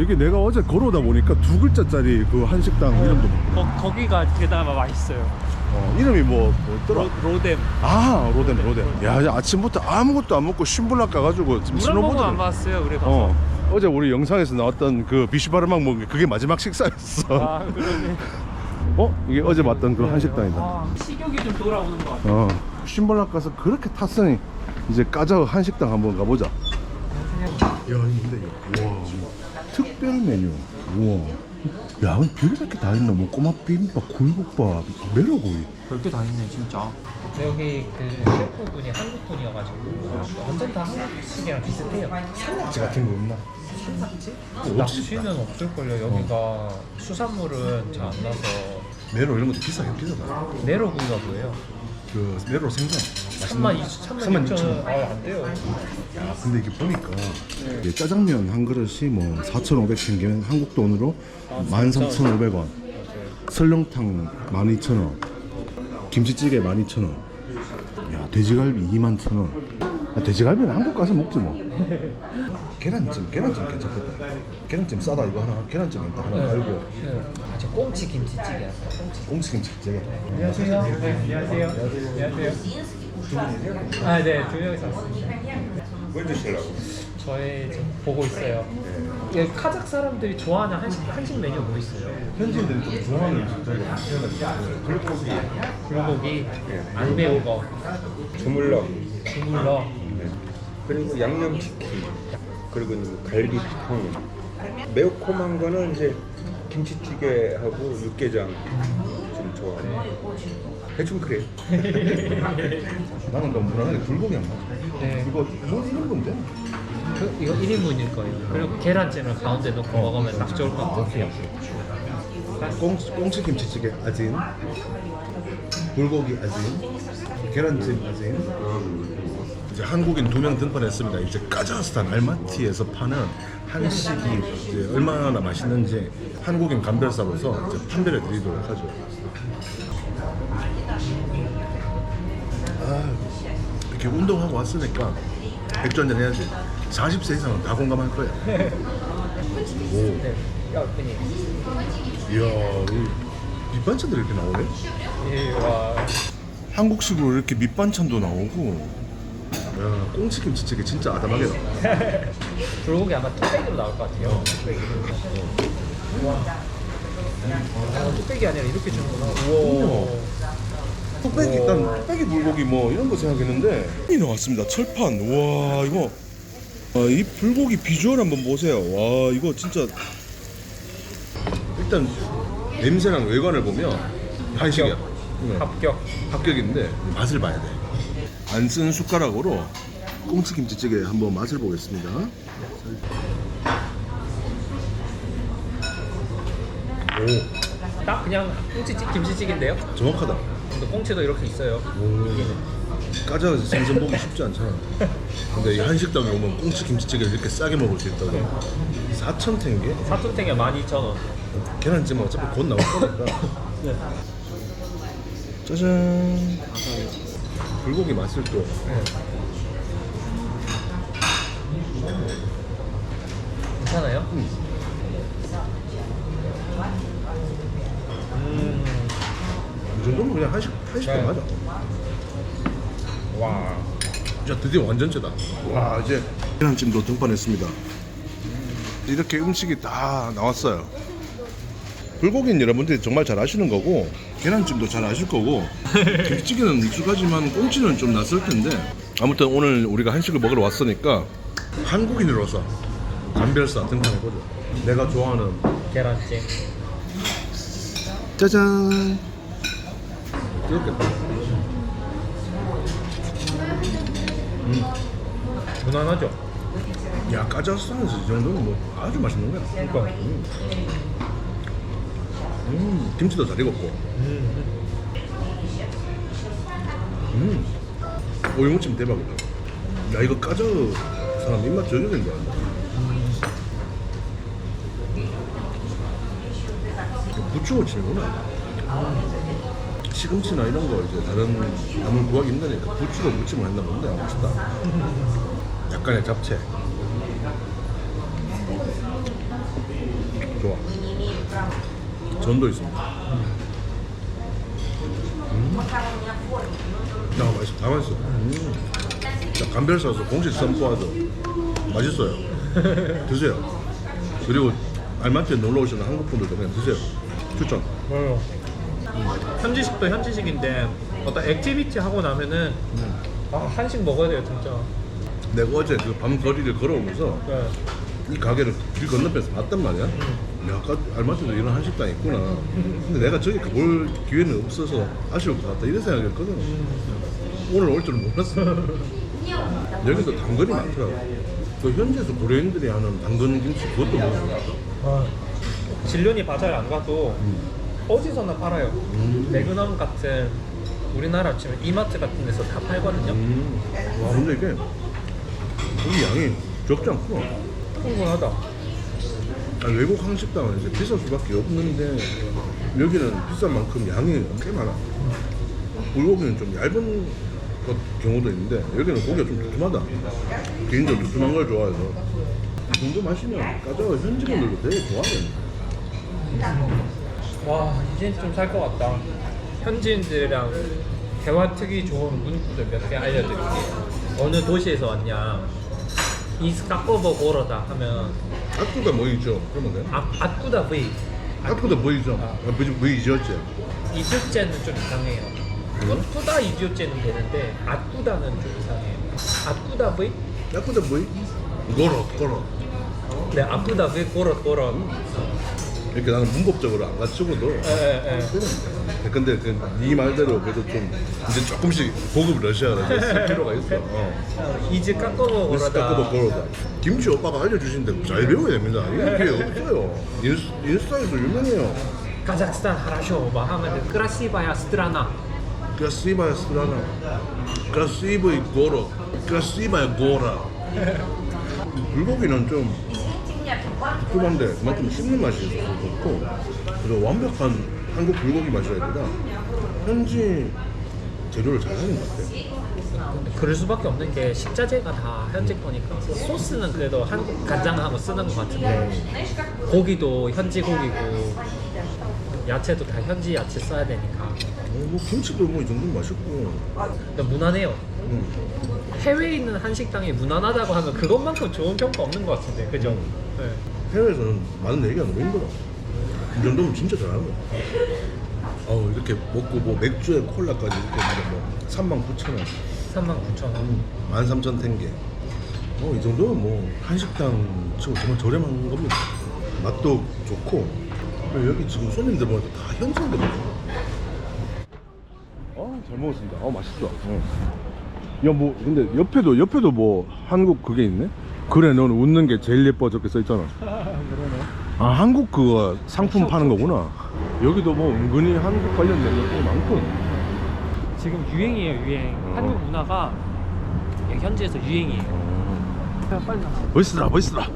여기 내가 어제 걸어오다 보니까 두 글자짜리 그 한식당 이름도 막. 거기가 그나마 맛있어요. 이름이 뭐였더라? 로뎀. 아, 로뎀. 야, 이제 아침부터 아무것도 안 먹고 신불락 가가지고 지금 물 한 모금 안 스노보드. 봤어요. 우리 가서. 어제 우리 영상에서 나왔던 그 비시바르막 먹은 게 그게 마지막 식사였어. 아 그러네. 이게 어제 봤던 그 한식당이다. 아, 식욕이 좀 돌아오는 것 같아요. 신불락 가서 그렇게 탔으니 이제 까자 한식당 한번 가보자. 야, 근데 이거 와, 특별 메뉴. 우와. 야, 별게 다 있나? 뭐 꼬막 비빔밥, 굴국밥, 메로구이. 별게 다 있네 진짜. 여기 그 셰프분이 한국 분이어가지고 완전 다 한국식이랑 비슷해요. 산낙지 같은 거 없나? 산낙지? 낙지는 없을걸요. 여기가 수산물은 잘 안 나서. 메로 이런 것도 비싸다. 네로구이가 뭐예요? 그 메로 생선. 36,000원. 안 돼요. 야, 근데 이게 보니까 이게 짜장면 한 그릇이 뭐 4,500 생기면 한국 돈으로 13,500원. 설렁탕 12,000원. 김치찌개 12,000원. 야, 돼지갈비 21,000원. 돼지갈비는 한국 가서 먹지 뭐. 계란찜 괜찮겠다. 계란찜 싸다 이거 하나. 계란찜 일단 하나 달고. 저 꽁치 김치찌개. 꽁치 김치찌개. 안녕하세요. 네, 안녕하세요. 아, 네, 두 명이서 왔습니다. 뭘 드시려고? 저희 지금 보고 있어요. 예, 카자흐 사람들이 좋아하는 한식 메뉴 뭐 있어요? 현지인들이 좀 좋아하는 음식 저희가 불고기, 안 매운 거, 주물럭, 주물럭. 그리고 양념치킨, 그리고 갈비탕. 매콤한 거는 이제 김치찌개하고 육개장 좀 좋아해요. 대충 그래요. 나는 너무 무난하게 불고기 안 맞아. 네. 이거 뭐 이런 건데? 이거 1인분일 거예요. 그리고 계란찜을 가운데 넣고 먹으면 딱 좋을 것 같아요. 꽁치 김치찌개 아진, 불고기 아진, 계란찜 아진. 이제 한국인 2명 등판했습니다. 이제 카자흐스탄 알마티에서 파는 한식이 이제 얼마나 맛있는지 한국인 감별사로서 이제 판별해 드리도록 하죠. 이렇게 운동하고 왔으니까 맥주 한잔 해야지. 40세 이상은 다 공감할 거야. 오, 네. 야, 그니. 이야, 이 밑반찬들이 이렇게 나오네? 와. 한국식으로 이렇게 밑반찬도 나오고. 야, 꽁치김치찌개 진짜 아담하게 나와. 불고기 아마 뚝배기로 나올 것 같아요. 뚝배기. 와. 뚝배기 아니라 이렇게 주는구나. 우와. 뚝배기 일단 뚝배기 불고기 뭐 이런 거 생각했는데 이 나왔습니다. 철판. 와, 이거 이 불고기 비주얼 한번 보세요. 와, 이거 진짜 일단 냄새랑 외관을 보면 한식이야. 합격인데 맛을 봐야 돼. 안 쓴 숟가락으로 꽁치김치찌개 한번 맛을 보겠습니다. 오, 딱 그냥 김치찌개인데요? 정확하다. 근데 꽁치도 이렇게 있어요. 까자에서 생선 보기 쉽지 않잖아. 근데 이 한식당에 오면 꽁치 김치찌개를 이렇게 싸게 먹을 수 있다고. 4,000탱게? 사촌탱에 12,000원. 계란찜은 어차피 곧 나올 거니까. 네. 짜잔. 불고기 맛을 또. 괜찮아요? 이 정도면 그냥 한식당 네. 맞아. 와. 진짜 드디어 완전체다. 와, 이제 계란찜도 등판했습니다. 이렇게 음식이 다 나왔어요. 불고기는 여러분들이 정말 잘 아시는 거고, 계란찜도 잘 아실 거고, 김치찌개는 익숙하지만 꽁치는 좀 낯설 텐데, 아무튼 오늘 우리가 한식을 먹으러 왔으니까 한국인으로서 감별사 등판해보죠. 내가 좋아하는 계란찜. 짜잔. 뜨겁겠다. 무난하죠? 야, 까자흐스탄에서 이 정도는 뭐 아주 맛있는 거야. 그러니까. 김치도 잘 익었고. 오이무침 대박이다. 야, 이거 까자흐 사람 입맛 저격인 줄 알았네. 부추로 치는구나. 시금치나 이런 거 이제 다른 나물 구하기 힘드니까 부추로 무침을 했나 본데 맛있다. 약간의 잡채. 전도 있습니다. 야, 맛있어. 다 맛있어. 자, 감별 싸서 공식 선포하죠. 맛있어요. 드세요. 그리고 알마트에 놀러 오시는 한국 분들도 그냥 드세요. 추천. 현지식도 현지식인데 어떤 액티비티 하고 나면은 한식 먹어야 돼요 진짜. 내가 어제 그 밤거리를 걸어오면서 네. 이 가게를 길 건너편에서 봤단 말이야. 야, 아까 알마트도 이런 한식당이 있구나. 근데 내가 저기 가볼 기회는 없어서 아쉬울 것 같다 이런 생각이었거든. 오늘 올 줄은 몰랐어. 여기도 당근이 많더라고. 그 현지에서 고려인들이 하는 당근 김치 그것도 먹었어. 진련이 바자를 안 가도 어디서나 팔아요. 매그넘 같은 우리나라 치면 이마트 같은 데서 다 팔거든요. 와, 근데 이게 고기 양이 적지 않구나. 충분하다. 외국 한식당은 이제 비쌀 수밖에 없는데 여기는 비싼 만큼 양이 꽤 많아. 불고기는 좀 얇은 것 경우도 있는데 여기는 고기가 좀 두툼하다. 개인적으로 두툼한 걸 좋아해서 이 정도 마시면 까져가 현지 분들도 되게 좋아하겠네. 와 이제 좀 살 것 같다. 현지인들이랑 대화 트기 좋은 문구들 몇 개 알려드릴게요. 어느 도시에서 왔냐, 이스카코버 고러다 하면 아쿠가 뭐 있죠? 그러면 돼? 아쿠다 V. 아쿠가 보이죠? 보이죠지. 이주째는 좀 이상해요. 아쿠다 이주째는 되는데 아쿠다는 좀 이상해요. 아쿠다 V? 아쿠가 보이? 고로. 네, 아쿠다 V 고러. 이렇게 나는 문법적으로 안 갖추고도 예. 근데 네 말대로 그래도 좀 이제 조금씩 고급 러시아를 이제 쓸 필요가 있어. 이즈카코버 고러다. 스카코버 고로다. 김치 오빠가 알려주신데 잘 배워야 됩니다. 이게 없어요. 인스타에서 유명해요. 카자흐스탄 하라쇼 막 하면 크라시바야 스트라나. 크라시바야 스라나, 크라시바이 고로, 크라시바야 고라. 불고기는 좀 두툼한데 그만큼 씹는 맛이 있어서 좋고, 그리고 완벽한 한국 불고기 맛이라 해야 되나? 현지 재료를 잘 하는 것 같아요. 그럴 수밖에 없는 게 식자재가 다 현지 거니까 소스는 그래도 한국 간장하고 쓰는 것 같은데 고기도 현지 고기고 야채도 다 현지 야채 써야 되니까 뭐 김치도 뭐 이 정도는 맛있고. 그러니까 무난해요. 해외에 있는 한식당이 무난하다고 하면 그것만큼 좋은 평가 없는 것 같은데 그죠? 네. 해외에서는 많은 얘기가 너무 힘들어. 이 정도면 진짜 잘하는 거야. 이렇게 먹고 뭐 맥주에 콜라까지 이렇게 하면 뭐 39,000원, 39,000원. 13,000탱게. 이 정도면 뭐 한식당 치고 정말 저렴한 겁니다. 맛도 좋고. 그리고 여기 지금 손님들 보니까 다 현지인들이에요. 잘 먹었습니다. 맛있어. 야, 뭐 근데 옆에도 뭐 한국 그게 있네? 그래, 넌 웃는 게 제일 예뻐 저렇게 써있잖아. 그러네. 한국 그거 상품 파는 거구나. 여기도 뭐 은근히 한국 관련된 것들이 많군. 지금 유행이에요 유행. 한국 문화가 현지에서 유행이에요. 빨리 나. 멋있더라.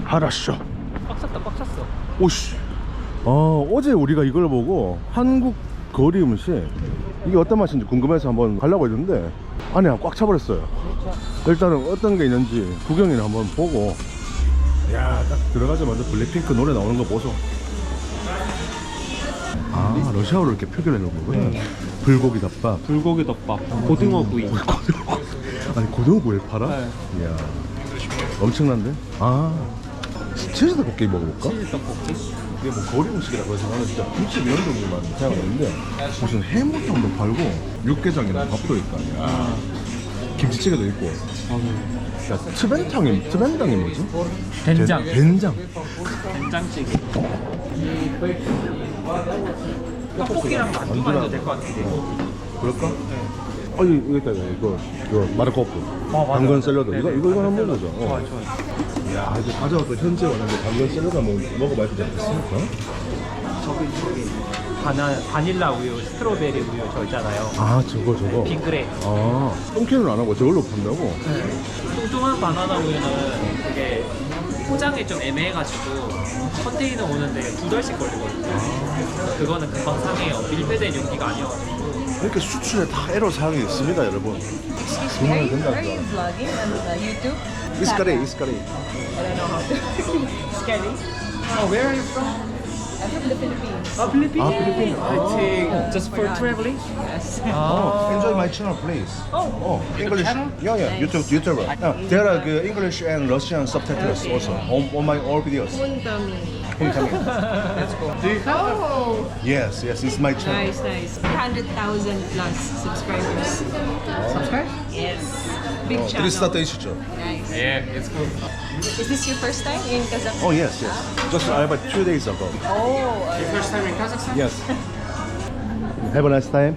하라쇼. 꽉 찼어. 오씨. 어제 우리가 이걸 보고 한국 거리 음식 이게 어떤 맛인지 궁금해서 한번 가려고 했는데 안에 꽉 차버렸어요. 일단은 어떤 게 있는지 구경이나 한번 보고. 야, 딱 들어가자마자 블랙핑크 노래 나오는 거 보소. 러시아어로 이렇게 표기를 해놓은 거구나. 불고기 덮밥. 불고기 덮밥, 고등어 구이. 아니, 고등어 구이를 팔아? 네. 이야, 엄청난데? 치즈 떡볶이 먹어볼까? 치즈 떡볶이. 이게 뭐 거리 음식이라고 해서 나는 진짜 김치 이런 종류만 생각하는데 무슨 해물탕도 팔고 육개장이랑 밥도 있다. 야, 김치찌개도 있고. 야, 트벤탕이 뭐지? 된장. 된장. 된장찌개. 떡볶이랑 만두만 해도 될 것 같은데. 그럴까? 이거 있다. 이거 마르코프. 맞아. 당근 샐러드. 이거 한번 먹어보자. 좋아요. 야, 이제 가져와서 현지에 왔는데 당근 샐러드 한번 먹어봐야 되지 않겠습니까? 저기 바닐라 우유, 스트로베리 우유 저 있잖아요. 저거. 빙그레. 똥캔은 안 하고 저걸로 판다고? 뚱뚱한 바나나 우유는 그게 포장이 좀 애매해가지고 컨테이너 오는데 2달씩 걸리거든요. 그거는 금방 상해요. 밀폐된 용기가 아니어가지고. 이렇게 수출에 다 애로사항이 있습니다, 여러분. Are you vlogging on YouTube? 이스카레. I don't know how to. Scary. Where are you from? I'm from the Philippines. Philippines. I think just for traveling. Yes. Enjoy my channel, please. Oh, English. Yeah, YouTube, YouTuber. There are English and Russian subtitles also on my all videos. Let's go. Do you have? Oh, Yes, it's my channel. nice. 100,000 plus subscribers. Subscribe? Yes. Big channel. 3스타 되시죠? Nice. Yeah, let's go. Is this your first time in Kazakhstan? Oh yes. Just about 2 days ago. Oh, First time in Kazakhstan? Yes. Have a nice time.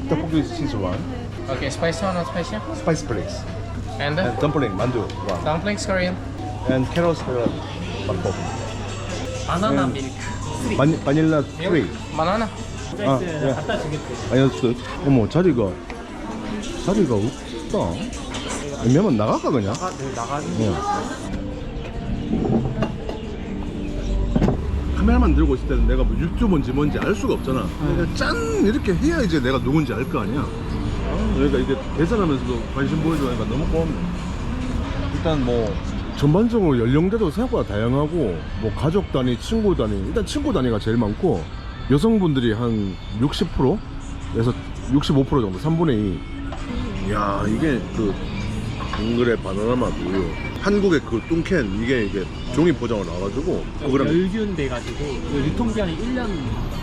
떡볶이 cheese one, Okay, spicy or not spicy? spice please, And and dumpling mandu one, dumplings Korean. and carrot 맛보. Banana milk. 바닐라 3. Banana. 아, 예. 갖다 주겠대. 아니었어. 어머 자리가 없다. 왜냐면 나갈까 그냥? 나가는 카메라만 들고 있을 때는 내가 뭐 유튜버인지 뭔지 알 수가 없잖아. 그러니까 짠 이렇게 해야 이제 내가 누군지 알 거 아니야. 그러니까 이게 대전하면서도 관심 보여주니까 너무 고맙네. 일단 뭐 전반적으로 연령대도 생각보다 다양하고 뭐 가족 단위, 친구 단위. 일단 친구 단위가 제일 많고 여성분들이 한 60%에서 65% 정도, 3분의 2. 야 이게 그 빙그레 바나나맛 우유. 한국의 그 뚱캔 이게 종이 포장으로 나와가지고 그거랑 멸균 돼가지고 유통기한이 1년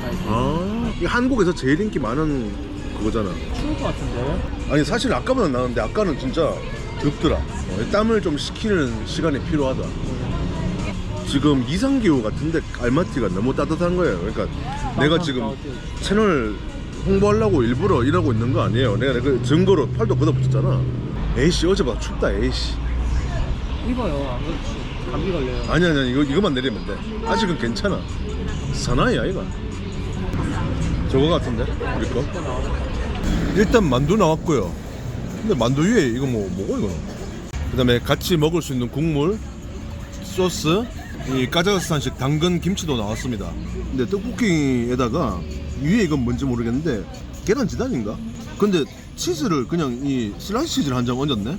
가까이 이게 한국에서 제일 인기 많은 그거잖아. 추울 것 같은데? 아니 사실 아까보다 나는데 아까는 진짜 덥더라. 땀을 좀 식히는 시간이 필요하다. 지금 이상기후 같은데 알마티가 너무 따뜻한 거예요. 그러니까 내가 지금 채널 홍보하려고 일부러 일하고 있는 거 아니에요. 내가 그 증거로 팔도 걷어붙였잖아. 에이씨 어제보다 춥다 에이씨. 입어요. 안 그렇지. 감기 걸려요. 아니 이거만 내리면 돼. 아직은 괜찮아. 사나이 아이가. 저거 같은데 우리 거. 일단 만두 나왔고요. 근데 만두 위에 이거 뭐고 이거? 그다음에 같이 먹을 수 있는 국물, 소스, 이 카자흐스탄식 당근 김치도 나왔습니다. 근데 떡볶이에다가 위에 이건 뭔지 모르겠는데 계란 지단인가? 근데 치즈를 그냥 이 슬라이스 치즈를 한 장 얹었네.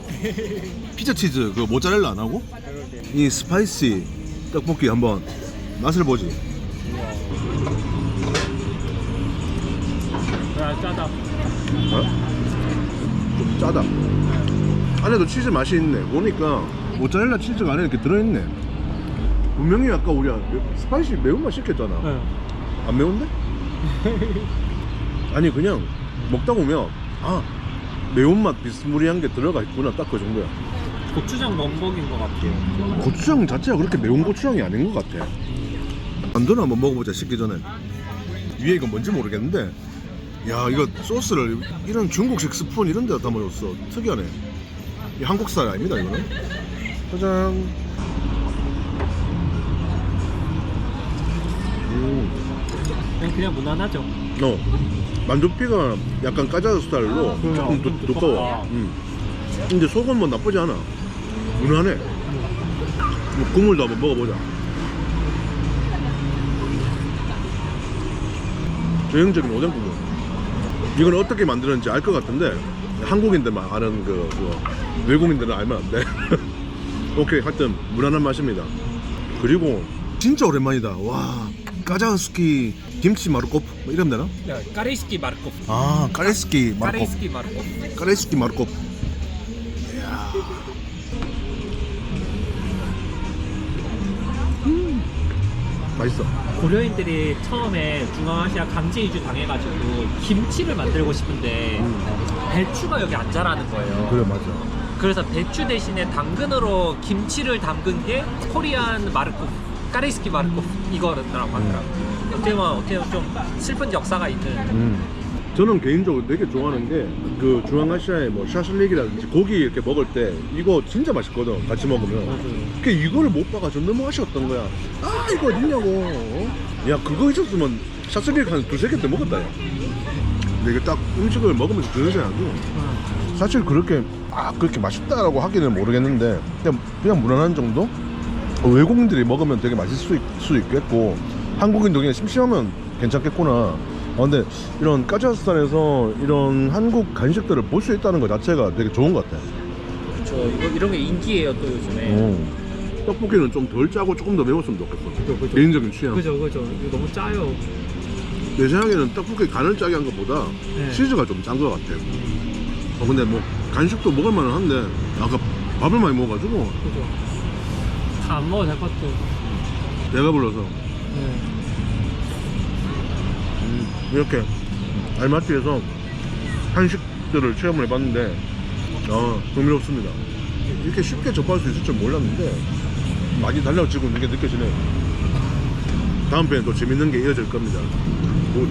피자 치즈 그 모짜렐라 안 하고 이 스파이시 떡볶이 한번 맛을 보지. 야, 짜다. 어? 좀 짜다. 안에도 치즈 맛이 있네. 보니까 모짜렐라 치즈가 안에 이렇게 들어있네. 분명히 아까 우리가 스파이시 매운맛 시켰잖아. 네. 안 매운데? 아니 그냥 먹다 보면 아 매운맛 비스무리한 게 들어가 있구나 딱 그 정도야. 고추장 넘먹인 것 같아요. 고추장 자체가 그렇게 매운 고추장이 아닌 것 같아. 만두는 한번 먹어보자 식기 전에. 위에 이거 뭔지 모르겠는데 야 이거 소스를 이런 중국식 스푼 이런 데다 담아줬어. 특이하네. 이 한국살 아닙니다 이거는. 짜잔. 그냥 무난하죠. 만두피가 약간 까자드 스타일로 조금 두꺼워. 근데 속은 뭐 나쁘지 않아. 무난해. 국물도 한번 먹어보자. 전형적인 오뎅 국물. 이건 어떻게 만드는지 알 것 같은데 한국인들만 아는 그 외국인들은 알면 안 돼. 오케이 하여튼 무난한 맛입니다. 그리고 진짜 오랜만이다. 와 까자흐스키 김치 마르코프 뭐 이러면 되나? 네, 까레이스키 마르코프. 아 까레스키 마르코프. 까레이스키 마르코프. 까레스키 마르코프. 이야. 맛있어. 고려인들이 처음에 중앙아시아 강제 이주 당해가지고 김치를 만들고 싶은데 배추가 여기 안 자라는 거예요. 그래 맞아. 그래서 배추 대신에 당근으로 김치를 담근 게 코리안 마르코프, 까레이스키 마르코프 이거라고 하더라고요. 어떻게 보면 좀 슬픈 역사가 있는. 저는 개인적으로 되게 좋아하는 게 그 중앙아시아의 뭐 샤슬릭이라든지 고기 이렇게 먹을 때 이거 진짜 맛있거든. 같이 먹으면. 그 이거를 못 봐가지고 너무 아쉬웠던 거야. 아 이거 어딨냐고. 야 그거 있었으면 샤슬릭 한 두세 개 때 먹었다 야. 근데 이게 딱 음식을 먹으면서 드는 생각이 사실 그렇게 그렇게 맛있다라고 하기는 모르겠는데 그냥 무난한 정도? 외국인들이 먹으면 되게 맛있을 수도 있겠고 한국인도 그냥 심심하면 괜찮겠구나. 근데 이런 카자흐스탄에서 이런 한국 간식들을 볼 수 있다는 것 자체가 되게 좋은 것 같아. 그렇죠. 이런 게 인기예요 또 요즘에. 떡볶이는 좀 덜 짜고 조금 더 매웠으면 좋겠어. 그죠. 개인적인 취향. 그죠. 이거 너무 짜요. 내 생각에는 떡볶이 간을 짜게 한 것보다 네. 치즈가 좀 짠 것 같아. 근데 뭐 간식도 먹을 만은 한데 아까 밥을 많이 먹어가지고 그죠. 다 안 먹어도 될 것 같아요. 배가 불러서 네. 이렇게 알마티에서 한식들을 체험을 해봤는데 흥미롭습니다. 이렇게 쉽게 접할 수 있을 줄 몰랐는데 많이 달라지고 있는 게 느껴지네요. 다음 편에 또 재밌는 게 이어질 겁니다. 굿.